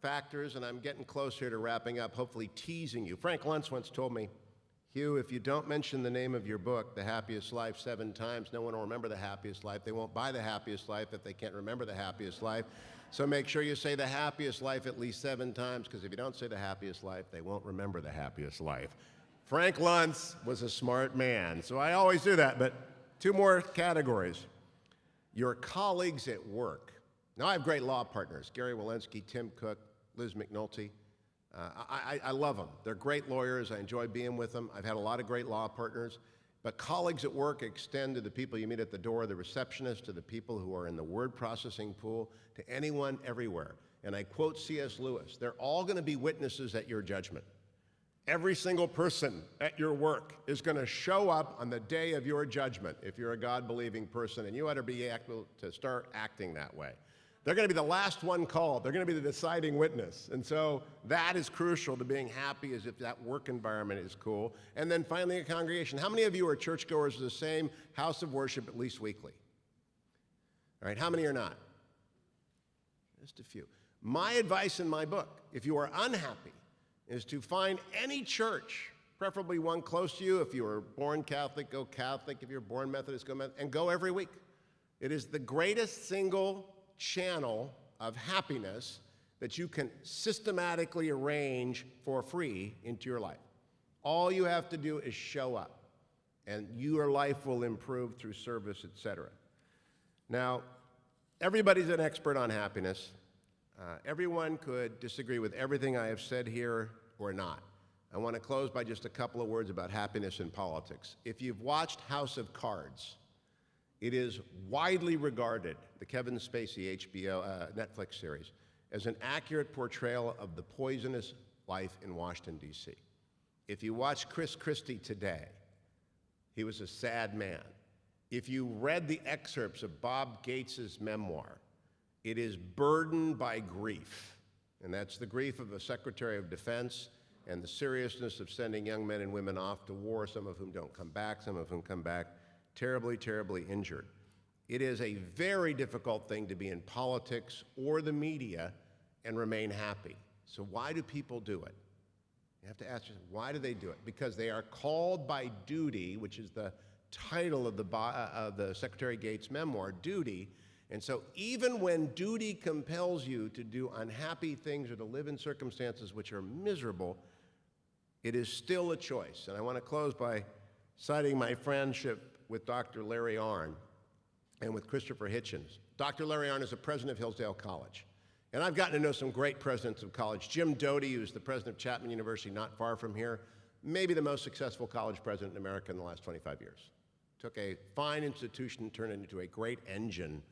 factors, and I'm getting close here to wrapping up, hopefully teasing you. Frank Luntz once told me, Hugh, if you don't mention the name of your book, The Happiest Life, 7 times, no one will remember The Happiest Life. They won't buy The Happiest Life if they can't remember The Happiest Life. So make sure you say The Happiest Life at least 7 times, because if you don't say The Happiest Life, they won't remember The Happiest Life. Frank Luntz was a smart man, so I always do that. But 2 more categories. Your colleagues at work. Now, I have great law partners, Gary Walensky, Tim Cook, Liz McNulty. I love them. They're great lawyers. I enjoy being with them. I've had a lot of great law partners. But colleagues at work extend to the people you meet at the door, the receptionist, to the people who are in the word processing pool, to anyone everywhere. And I quote C.S. Lewis, they're all going to be witnesses at your judgment. Every single person at your work is going to show up on the day of your judgment if you're a God-believing person, and you ought to be able to start acting that way. They're going to be the last one called. They're going to be the deciding witness. And so that is crucial to being happy, as if that work environment is cool. And then finally, a congregation. How many of you are churchgoers to the same house of worship at least weekly? All right, how many are not? Just a few. My advice in my book, if you are unhappy, is to find any church, preferably one close to you. If you were born Catholic, go Catholic. If you're born Methodist, go Methodist, and go every week. It is the greatest single channel of happiness that you can systematically arrange for free into your life. All you have to do is show up, and your life will improve through service, etc. Now, everybody's an expert on happiness. Everyone could disagree with everything I have said here or not. I want to close by just a couple of words about happiness in politics. If you've watched House of Cards, it is widely regarded, the Kevin Spacey HBO Netflix series, as an accurate portrayal of the poisonous life in Washington, D.C. If you watch Chris Christie today, he was a sad man. If you read the excerpts of Bob Gates' memoir, it is burdened by grief. And that's the grief of a Secretary of Defense and the seriousness of sending young men and women off to war, some of whom don't come back, some of whom come back terribly, terribly injured. It is a very difficult thing to be in politics or the media and remain happy. So why do people do it? You have to ask yourself, why do they do it? Because they are called by duty, which is the title of the Secretary Gates memoir, duty. And so even when duty compels you to do unhappy things or to live in circumstances which are miserable, it is still a choice. And I want to close by citing my friendship with Dr. Larry Arnn and with Christopher Hitchens. Dr. Larry Arnn is the president of Hillsdale College. And I've gotten to know some great presidents of college. Jim Doty, who's the president of Chapman University, not far from here, maybe the most successful college president in America in the last 25 years. Took a fine institution and turned it into a great engine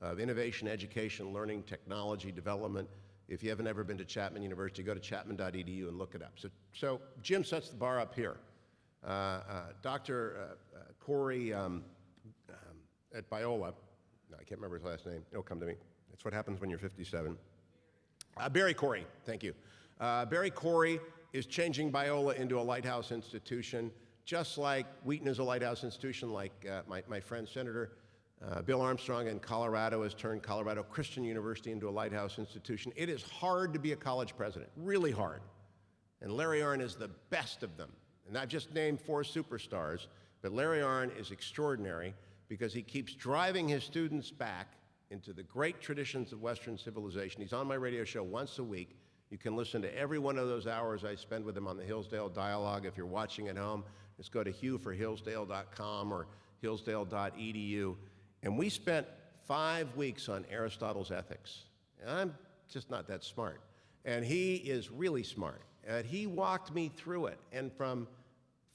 of innovation, education, learning, technology, development. If you haven't ever been to Chapman University, go to chapman.edu and look it up. So Jim sets the bar up here. Dr. Corey at Biola, no, I can't remember his last name. It'll come to me. That's what happens when you're 57. Barry Corey, thank you. Barry Corey is changing Biola into a lighthouse institution, just like Wheaton is a lighthouse institution, like my friend Senator Bill Armstrong in Colorado has turned Colorado Christian University into a lighthouse institution. It is hard to be a college president, really hard. And Larry Arnn is the best of them. And I've just named 4 superstars, but Larry Arnn is extraordinary because he keeps driving his students back into the great traditions of Western civilization. He's on my radio show once a week. You can listen to every one of those hours I spend with him on the Hillsdale Dialogue. If you're watching at home, just go to hughforhillsdale.com or hillsdale.edu. And we spent 5 weeks on Aristotle's Ethics. And I'm just not that smart. And he is really smart. And he walked me through it. And from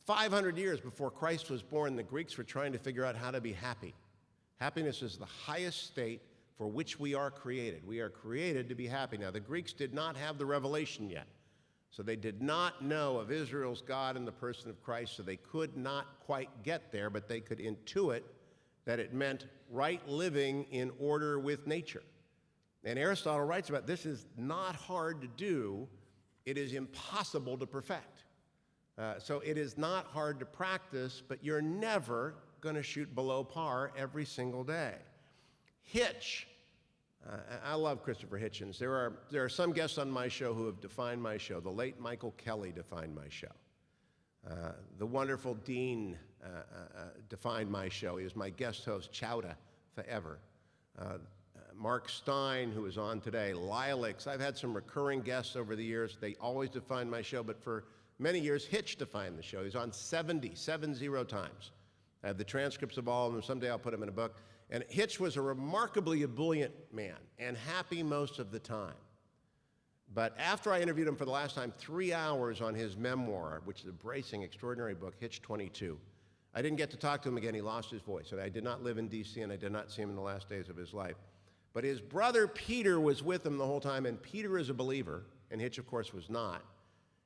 500 years before Christ was born, the Greeks were trying to figure out how to be happy. Happiness is the highest state for which we are created. We are created to be happy. Now, the Greeks did not have the revelation yet. So they did not know of Israel's God in the person of Christ, so they could not quite get there, but they could intuit that it meant right living in order with nature. And Aristotle writes about this is not hard to do. It is impossible to perfect. So it is not hard to practice, but you're never going to shoot below par every single day. Hitch. I love Christopher Hitchens. There are some guests on my show who have defined my show. The late Michael Kelly defined my show. The wonderful Dean defined my show. He was my guest host, Chowda, forever. Mark Stein, who is on today, Lilacs. I've had some recurring guests over the years. They always define my show, but for many years, Hitch defined the show. He's on 70 times. I have the transcripts of all of them. Someday I'll put them in a book. And Hitch was a remarkably ebullient man and happy most of the time. But after I interviewed him for the last time, 3 hours on his memoir, which is a bracing, extraordinary book, Hitch 22, I didn't get to talk to him again. He lost his voice. And I did not live in D.C., and I did not see him in the last days of his life. But his brother Peter was with him the whole time, and Peter is a believer, and Hitch, of course, was not.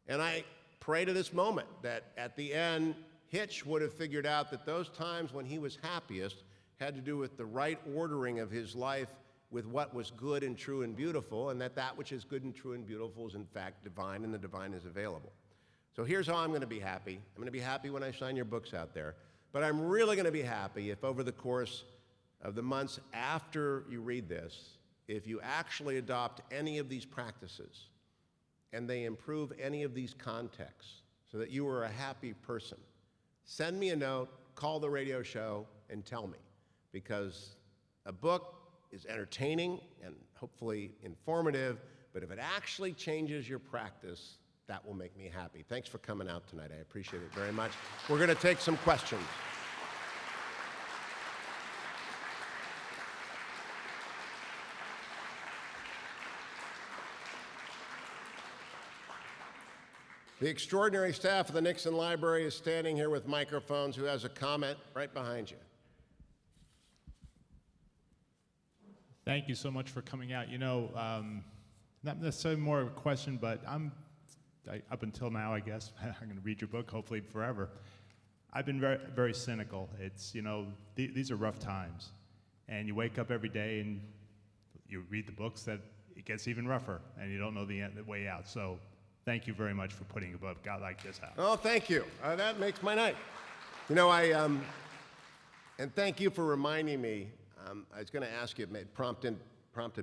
And I pray to this moment that at the end, Hitch would have figured out that those times when he was happiest had to do with the right ordering of his life with what was good and true and beautiful, and that that which is good and true and beautiful is in fact divine, and the divine is available. So here's how I'm going to be happy. I'm going to be happy when I sign your books out there, but I'm really going to be happy if over the course of the months after you read this, if you actually adopt any of these practices and they improve any of these contexts so that you are a happy person. Send me a note, call the radio show, and tell me. Because a book is entertaining and hopefully informative, but if it actually changes your practice, that will make me happy. Thanks for coming out tonight. I appreciate it very much. We're going to take some questions. The extraordinary staff of the Nixon Library is standing here with microphones. Who has a comment? Right behind you. Thank you so much for coming out. You know, not necessarily more of a question, but up until now, I guess, I'm going to read your book, hopefully forever. I've been very, very cynical. It's, you know, these are rough times. And you wake up every day and you read the books that it gets even rougher, and you don't know the way out. So thank you very much for putting a book out like this out. Oh, thank you. That makes my night. You know, and thank you for reminding me. I was going to ask you, it prompted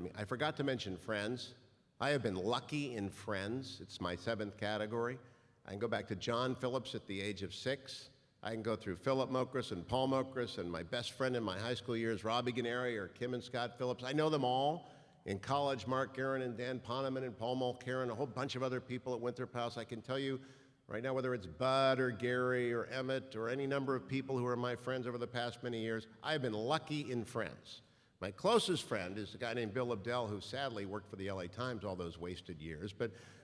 me. I forgot to mention Friends. I have been lucky in Friends. It's my 7th category. I can go back to John Phillips at the age of 6. I can go through Philip Mokris and Paul Mokris, and my best friend in my high school years, Robbie Gennari or Kim and Scott Phillips. I know them all. In college, Mark Guerin and Dan Poneman and Paul Mulcairn, a whole bunch of other people at Winthrop House. I can tell you right now, whether it's Bud or Gary or Emmett or any number of people who are my friends over the past many years, I've been lucky in Friends. My closest friend is a guy named Bill Abdel, who sadly worked for the LA Times all those wasted years.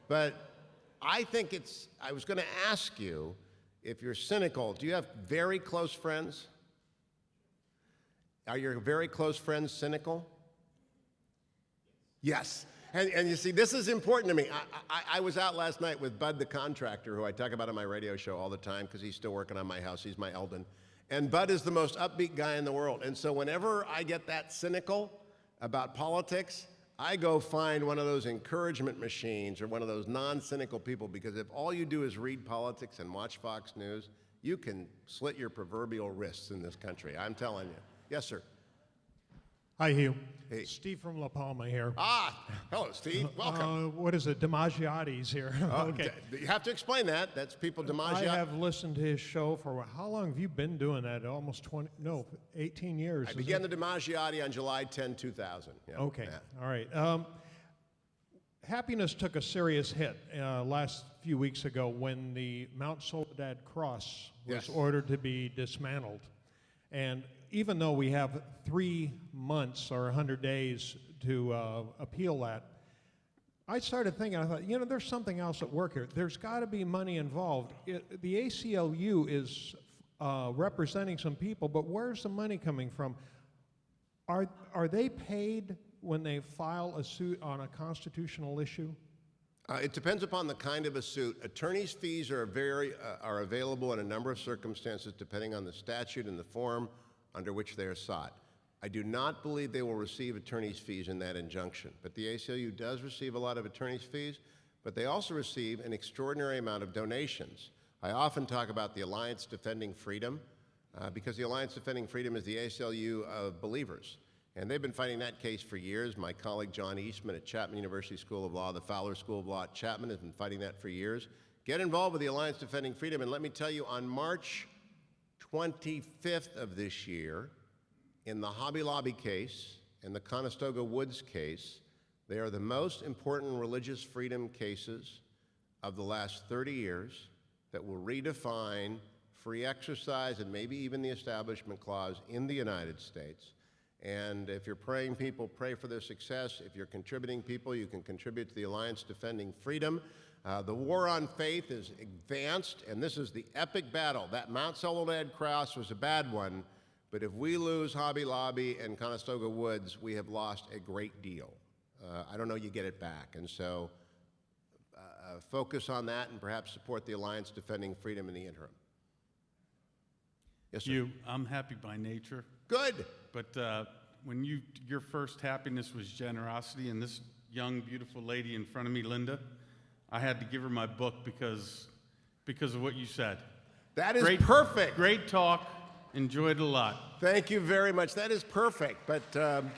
But I think I was going to ask you, if you're cynical, do you have very close friends? Are your very close friends cynical? Yes. And you see, this is important to me. I was out last night with Bud the contractor, who I talk about on my radio show all the time because he's still working on my house. He's my Eldon. And Bud is the most upbeat guy in the world. And so whenever I get that cynical about politics, I go find one of those encouragement machines or one of those non-cynical people, because if all you do is read politics and watch Fox News, you can slit your proverbial wrists in this country. I'm telling you. Yes, sir. Hi, Hugh. Hey. Steve from La Palma here. Ah, hello, Steve. Welcome. What is it? DiMaggiotti's here. Okay. You have to explain that. That's people DiMaggio. I have listened to his show for, how long have you been doing that? Almost 18 years. I began the DiMaggiotti on July 10, 2000. Yeah, okay. yeah. All right. Happiness took a serious hit last few weeks ago when the Mount Soledad Cross was ordered to be dismantled. And even though we have 3 months or 100 days to appeal that, I started thinking, I thought, you know, there's something else at work here. There's got to be money involved. The ACLU is representing some people, but where's the money coming from? Are they paid when they file a suit on a constitutional issue? It depends upon the kind of a suit. Attorney's fees are available in a number of circumstances depending on the statute and the form under which they are sought. I do not believe they will receive attorney's fees in that injunction, but the ACLU does receive a lot of attorney's fees, but they also receive an extraordinary amount of donations. I often talk about the Alliance Defending Freedom, because the Alliance Defending Freedom is the ACLU of believers. And they've been fighting that case for years. My colleague John Eastman at Chapman University School of Law, the Fowler School of Law at Chapman, has been fighting that for years. Get involved with the Alliance Defending Freedom, and let me tell you, on March 25th of this year, in the Hobby Lobby case and the Conestoga Woods case, they are the most important religious freedom cases of the last 30 years that will redefine free exercise and maybe even the Establishment Clause in the United States. And if you're praying people, pray for their success. If you're contributing people, you can contribute to the Alliance Defending Freedom. The war on faith is advanced, and this is the epic battle. That Mount Soledad Cross was a bad one, but if we lose Hobby Lobby and Conestoga Woods, we have lost a great deal. I don't know you get it back. And so focus on that and perhaps support the Alliance Defending Freedom in the interim. Yes, sir. I'm happy by nature. Good. But when your first happiness was generosity, and this young, beautiful lady in front of me, Linda, I had to give her my book because of what you said. That is perfect. Great talk. Enjoyed it a lot. Thank you very much. That is perfect. But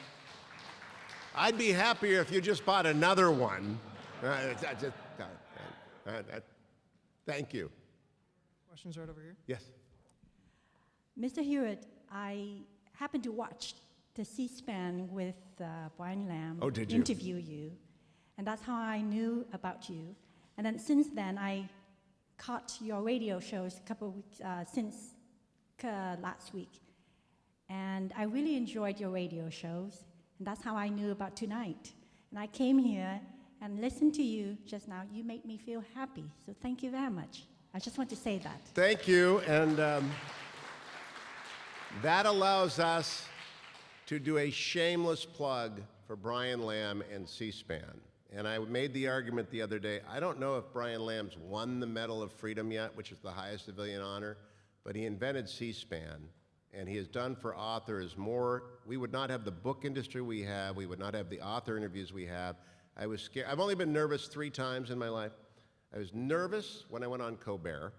I'd be happier if you just bought another one. Thank you. Questions right over here. Yes. Mr. Hewitt, I happened to watch the C-SPAN with Brian Lamb interview you, and that's how I knew about you. And then since then, I caught your radio shows a couple of weeks since last week, and I really enjoyed your radio shows, and that's how I knew about tonight. And I came here, and listen to you just now. You make me feel happy. So thank you very much. I just want to say that. Thank you, and that allows us to do a shameless plug for Brian Lamb and C-SPAN. And I made the argument the other day, I don't know if Brian Lamb's won the Medal of Freedom yet, which is the highest civilian honor, but he invented C-SPAN, and he has done for authors more. We would not have the book industry we have. We would not have the author interviews we have. I was scared. I've only been nervous 3 times in my life. I was nervous when I went on Colbert,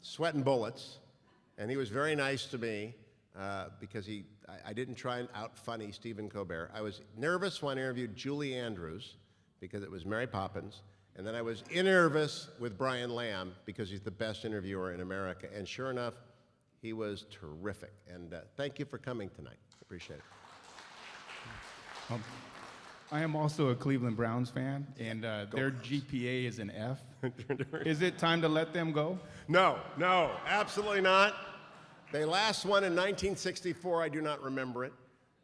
sweating bullets, and he was very nice to me because I didn't try and out-funny Stephen Colbert. I was nervous when I interviewed Julie Andrews because it was Mary Poppins, and then I was nervous with Brian Lamb because he's the best interviewer in America. And sure enough, he was terrific. And thank you for coming tonight. Appreciate it. I am also a Cleveland Browns fan, and their GPA is an F. Is it time to let them go? No, absolutely not. They last won in 1964. I do not remember it.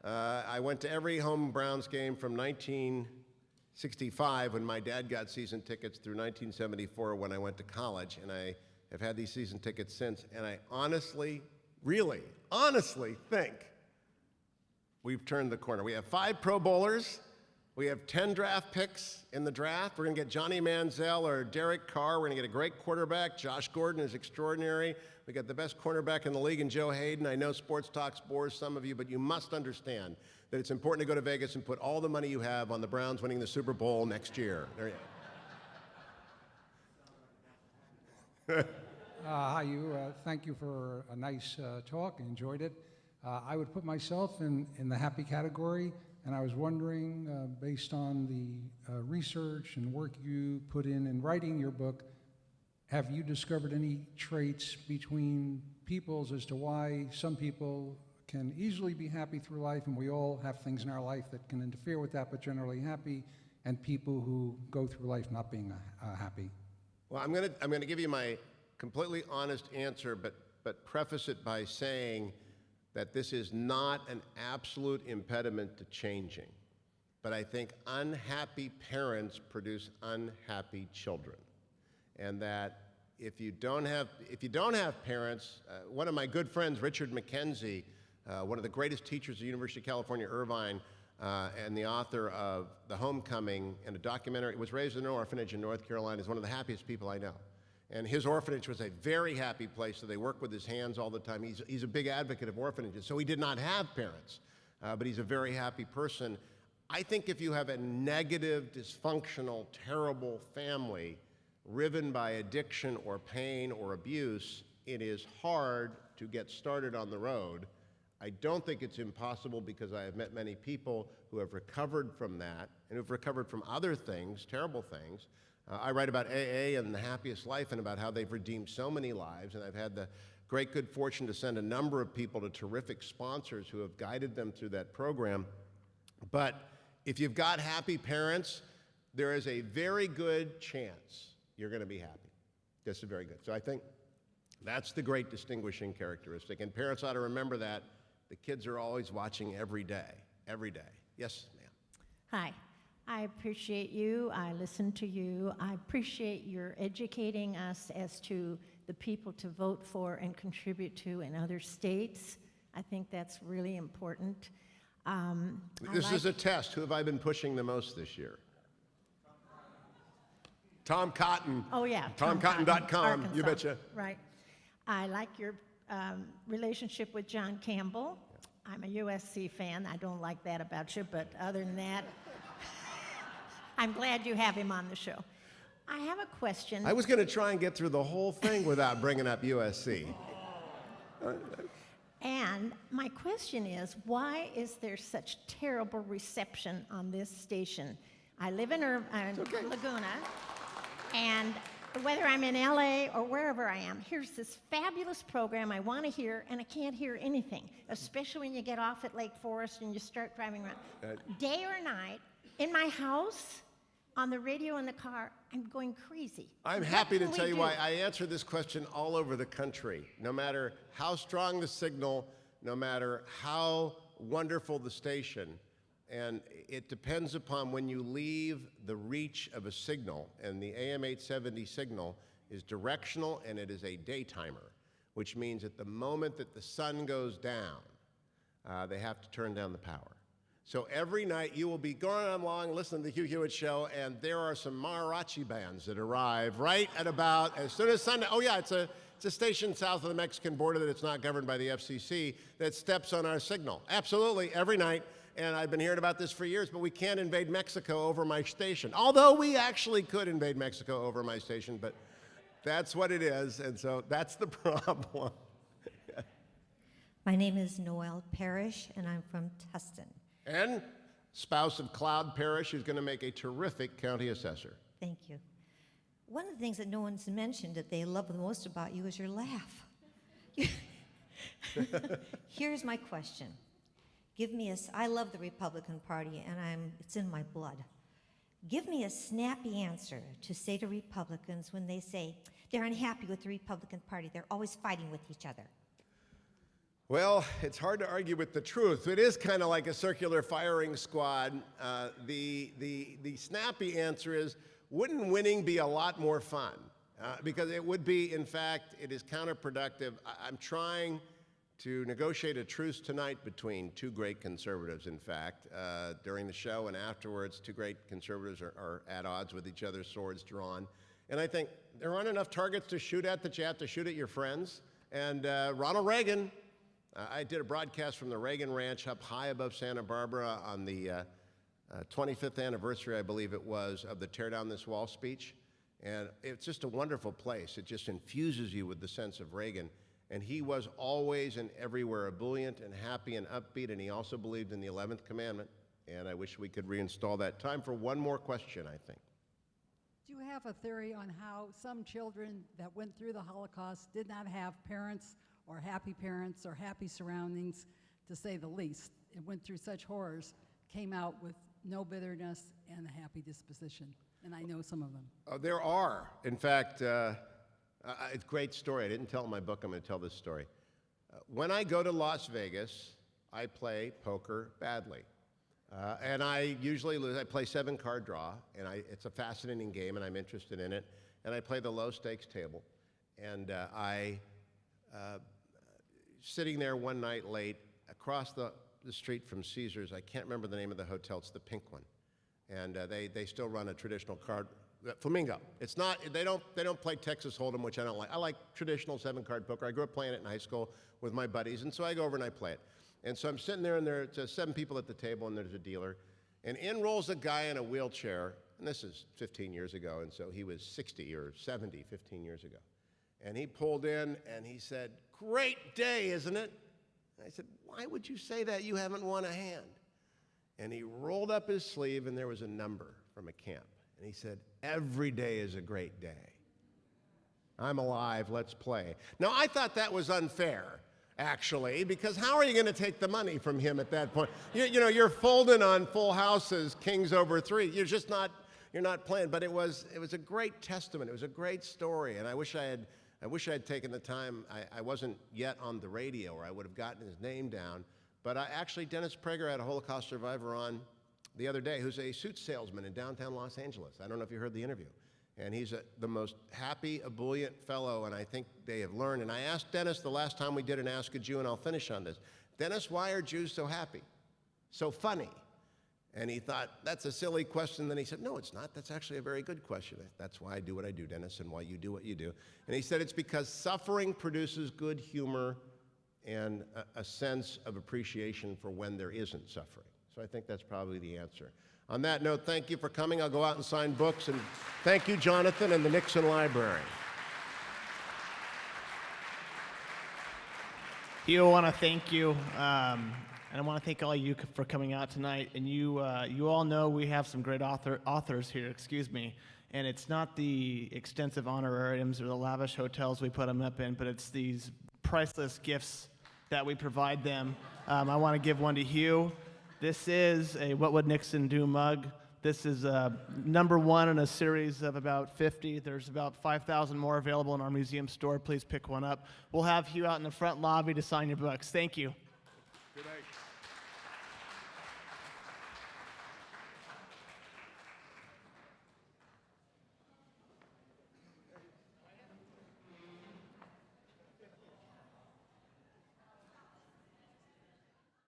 I went to every home Browns game from 1965 when my dad got season tickets through 1974 when I went to college, and I have had these season tickets since, and I honestly, really, honestly think we've turned the corner. We have 5 Pro Bowlers. We have 10 draft picks in the draft. We're going to get Johnny Manziel or Derek Carr. We're going to get a great quarterback. Josh Gordon is extraordinary. We got the best cornerback in the league in Joe Hayden. I know sports talks bores some of you, but you must understand that it's important to go to Vegas and put all the money you have on the Browns winning the Super Bowl next year. There you go. Hi, thank you for a nice talk. Enjoyed it. I would put myself in the happy category, and I was wondering, based on the research and work you put in writing your book, have you discovered any traits between peoples as to why some people can easily be happy through life, and we all have things in our life that can interfere with that, but generally happy, and people who go through life not being happy? Well, I'm gonna give you my completely honest answer, but preface it by saying that this is not an absolute impediment to changing. But I think unhappy parents produce unhappy children. And that if you don't have parents, one of my good friends, Richard McKenzie, one of the greatest teachers at the University of California, Irvine, and the author of The Homecoming and a documentary, was raised in an orphanage in North Carolina, is one of the happiest people I know. And his orphanage was a very happy place, so they work with his hands all the time. He's a big advocate of orphanages, so he did not have parents, but he's a very happy person. I think if you have a negative, dysfunctional, terrible family riven by addiction or pain or abuse, it is hard to get started on the road. I don't think it's impossible because I have met many people who have recovered from that and who've recovered from other things, terrible things. I write about AA and the Happiest Life and about how they've redeemed so many lives, and I've had the great good fortune to send a number of people to terrific sponsors who have guided them through that program. But if you've got happy parents, there is a very good chance you're going to be happy. Just very good. So I think that's the great distinguishing characteristic, and parents ought to remember that. The kids are always watching every day, every day. Yes, ma'am. Hi. I appreciate you. I listen to you. I appreciate your educating us as to the people to vote for and contribute to in other states. I think that's really important. This is a test. Who have I been pushing the most this year? Tom Cotton. Oh, yeah. TomCotton.com. You betcha. Right. I like your relationship with John Campbell. I'm a USC fan. I don't like that about you, but other than that, I'm glad you have him on the show. I have a question. I was going to try and get through the whole thing without bringing up USC. And my question is, why is there such terrible reception on this station? I live in Laguna, and whether I'm in LA or wherever I am, here's this fabulous program I want to hear, and I can't hear anything, especially when you get off at Lake Forest and you start driving around. Day or night, in my house, on the radio in the car, I'm going crazy. I'm happy to tell you why. I answer this question all over the country. No matter how strong the signal, no matter how wonderful the station, And it depends upon when you leave the reach of a signal, and the AM 870 signal is directional and it is a daytimer, which means at the moment that the sun goes down, they have to turn down the power. So every night you will be going along listening to the Hugh Hewitt show, and there are some mariachi bands that arrive right at about as soon as Sunday. Oh yeah, it's a station south of the Mexican border that it's not governed by the FCC that steps on our signal. Absolutely, every night. And I've been hearing about this for years, but we can't invade Mexico over my station. Although we actually could invade Mexico over my station, but that's what it is, and so that's the problem. My name is Noelle Parrish, and I'm from Tustin. And spouse of Cloud Parrish, who's going to make a terrific county assessor. Thank you. One of the things that no one's mentioned that they love the most about you is your laugh. Here's my question. I love the Republican Party, and it's in my blood. Give me a snappy answer to say to Republicans when they say they're unhappy with the Republican Party. They're always fighting with each other. Well, it's hard to argue with the truth. It is kind of like a circular firing squad. The snappy answer is, wouldn't winning be a lot more fun? Because it would be, in fact, it is counterproductive. I'm trying to negotiate a truce tonight between two great conservatives, in fact. During the show and afterwards, two great conservatives are at odds with each other, swords drawn. And I think there aren't enough targets to shoot at that you have to shoot at your friends. And Ronald Reagan, I did a broadcast from the Reagan Ranch up high above Santa Barbara on the 25th anniversary, I believe it was, of the Tear Down This Wall speech. And it's just a wonderful place. It just infuses you with the sense of Reagan. And he was always and everywhere ebullient and happy and upbeat, and he also believed in the 11th commandment. And I wish we could reinstall that. Time for one more question, I think. Do you have a theory on how some children that went through the Holocaust did not have parents or happy surroundings, to say the least, and went through such horrors, came out with no bitterness and a happy disposition? And I know some of them. There are. In fact, it's a great story. I didn't tell it in my book. I'm going to tell this story. When I go to Las Vegas, I play poker badly. And I usually lose. I play 7-card draw, and it's a fascinating game, and I'm interested in it. And I play the low-stakes table. And sitting there one night late, across the street from Caesars, I can't remember the name of the hotel. It's the pink one. And they still run a traditional card. Flamingo. It's not. They don't play Texas Hold'em, which I don't like. I like traditional 7-card poker. I grew up playing it in high school with my buddies, and so I go over and I play it. And so I'm sitting there, and there's 7 people at the table, and there's a dealer, and in rolls a guy in a wheelchair, and this is 15 years ago, and so he was 60 or 70 15 years ago, and he pulled in and he said, "Great day, isn't it?" And I said, "Why would you say that? You haven't won a hand." And he rolled up his sleeve, and there was a number from a camp. And he said, "Every day is a great day. I'm alive, let's play." Now, I thought that was unfair, actually, because how are you going to take the money from him at that point? You know, you're folding on full houses, kings over 3. You're just not, you're not playing. But it was a great testament. It was a great story. And I wish I had taken the time. I wasn't yet on the radio, or I would have gotten his name down. But actually, Dennis Prager had a Holocaust survivor on the other day, who's a suit salesman in downtown Los Angeles. I don't know if you heard the interview. And he's the most happy, ebullient fellow, and I think they have learned. And I asked Dennis the last time we did an Ask a Jew, and I'll finish on this. "Dennis, why are Jews so happy, so funny?" And he thought, that's a silly question. Then he said, "No, it's not. That's actually a very good question. That's why I do what I do, Dennis, and why you do what you do." And he said, "It's because suffering produces good humor and a sense of appreciation for when there isn't suffering." So I think that's probably the answer. On that note, thank you for coming. I'll go out and sign books, and thank you, Jonathan, and the Nixon Library. Hugh, I want to thank you, and I want to thank all of you for coming out tonight. And you all know we have some great authors here, and it's not the extensive honorariums or the lavish hotels we put them up in, but it's these priceless gifts that we provide them. I want to give one to Hugh. This is a What Would Nixon Do mug. This is number 1 in a series of about 50. There's about 5,000 more available in our museum store. Please pick one up. We'll have Hugh out in the front lobby to sign your books. Thank you. Good night.